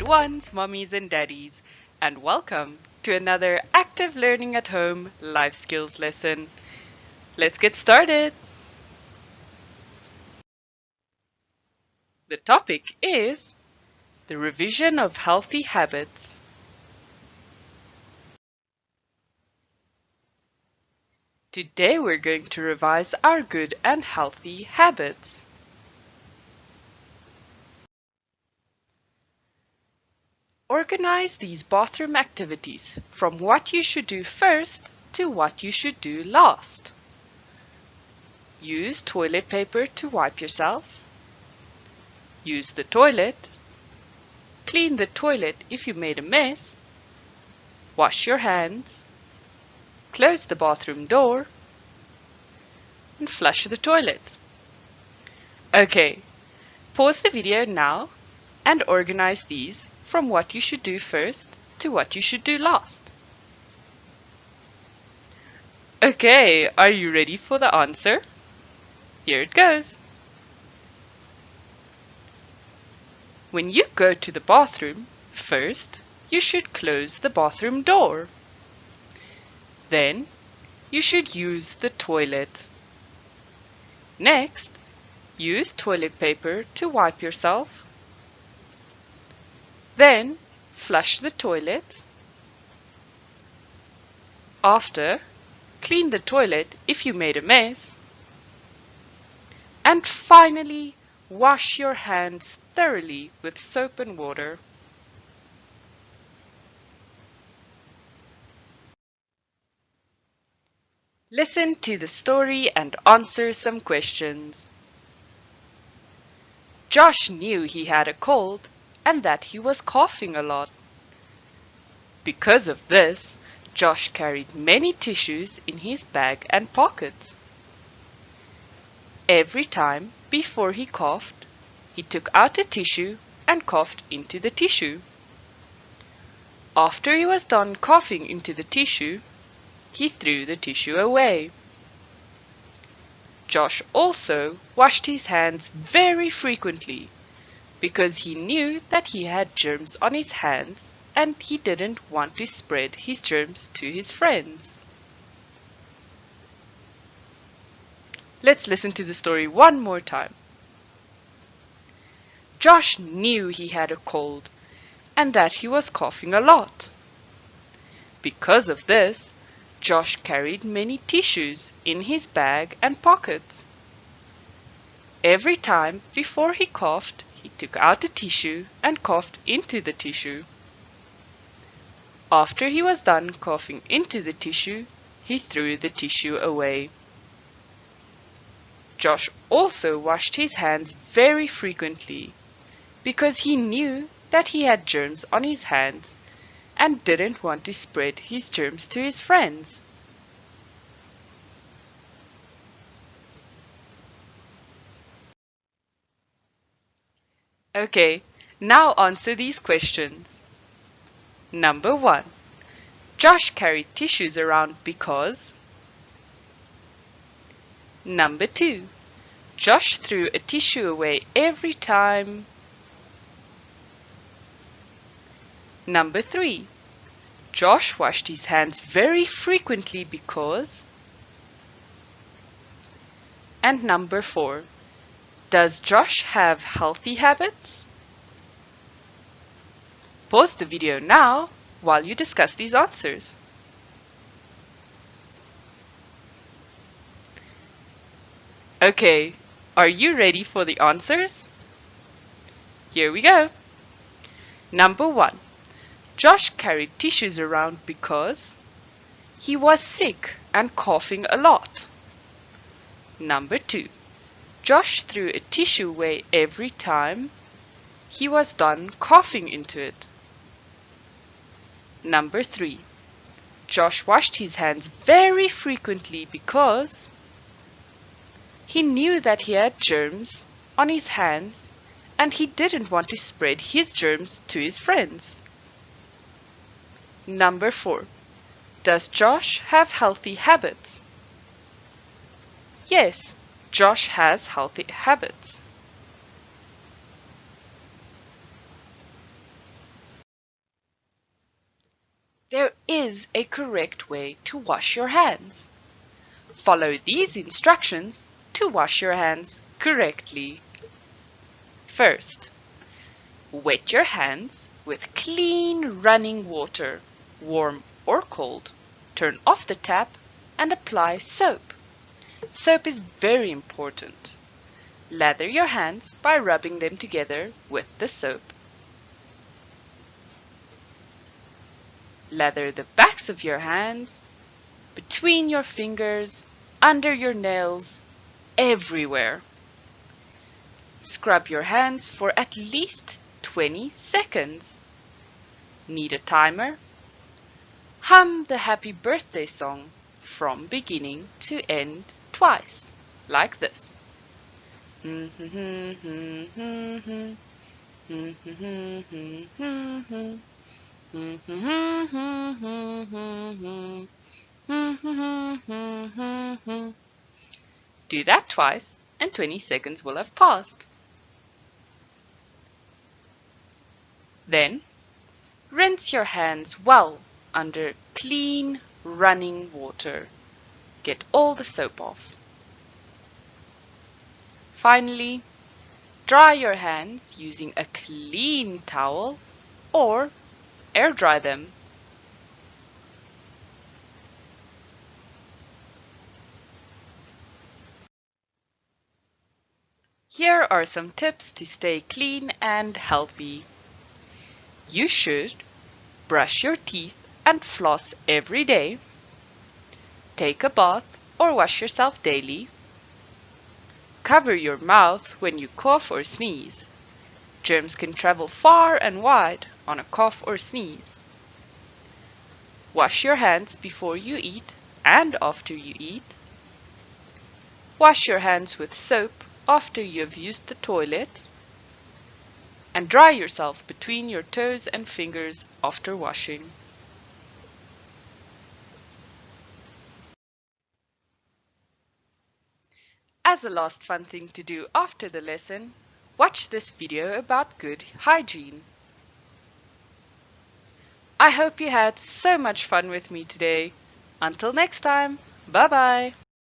ones, mummies and daddies, and welcome to another Active Learning at Home life skills lesson. Let's get started. The topic is the revision of healthy habits. Today we're going to revise our good and healthy habits. Organize these bathroom activities from what you should do first to what you should do last. Use toilet paper to wipe yourself. Use the toilet. Clean the toilet if you made a mess. Wash your hands. Close the bathroom door. And flush the toilet. Okay, pause the video now and organize these from what you should do first to what you should do last. Okay, are you ready for the answer? Here it goes. When you go to the bathroom, first you should close the bathroom door. Then you should use the toilet. Next, use toilet paper to wipe yourself. Then flush the toilet. After, clean the toilet if you made a mess. And finally, wash your hands thoroughly with soap and water. Listen to the story and answer some questions. Josh knew he had a cold and that he was coughing a lot. Because of this, Josh carried many tissues in his bag and pockets. Every time before he coughed, he took out a tissue and coughed into the tissue. After he was done coughing into the tissue, he threw the tissue away. Josh also washed his hands very frequently because he knew that he had germs on his hands and he didn't want to spread his germs to his friends. Let's listen to the story one more time. Josh knew he had a cold and that he was coughing a lot. Because of this, Josh carried many tissues in his bag and pockets. Every time before he coughed, he took out a tissue and coughed into the tissue. After he was done coughing into the tissue, he threw the tissue away. Josh also washed his hands very frequently because he knew that he had germs on his hands and didn't want to spread his germs to his friends. Okay, now answer these questions. Number 1. Josh carried tissues around because. Number 2. Josh threw a tissue away every time. Number 3. Josh washed his hands very frequently because. And number 4. Does Josh have healthy habits? Pause the video now while you discuss these answers. Okay, are you ready for the answers? Here we go. Number 1. Josh carried tissues around because he was sick and coughing a lot. Number 2. Josh threw a tissue away every time he was done coughing into it. Number 3. Josh washed his hands very frequently because he knew that he had germs on his hands and he didn't want to spread his germs to his friends. Number 4. Does Josh have healthy habits? Yes, Josh has healthy habits. There is a correct way to wash your hands. Follow these instructions to wash your hands correctly. First, wet your hands with clean running water, warm or cold. Turn off the tap and apply soap. Soap is very important. Lather your hands by rubbing them together with the soap. Lather the backs of your hands, between your fingers, under your nails, everywhere. Scrub your hands for at least 20 seconds. Need a timer? Hum the happy birthday song from beginning to end twice, like this. Do that twice and 20 seconds will have passed. Then, rinse your hands well under clean running water. Get all the soap off. Finally, dry your hands using a clean towel or air dry them. Here are some tips to stay clean and healthy. You should brush your teeth and floss every day. Take a bath or wash yourself daily. Cover your mouth when you cough or sneeze. Germs can travel far and wide on a cough or sneeze. Wash your hands before you eat and after you eat. Wash your hands with soap after you have used the toilet. And dry yourself between your toes and fingers after washing. As a last fun thing to do after the lesson, watch this video about good hygiene. I hope you had so much fun with me today. Until next time, bye bye!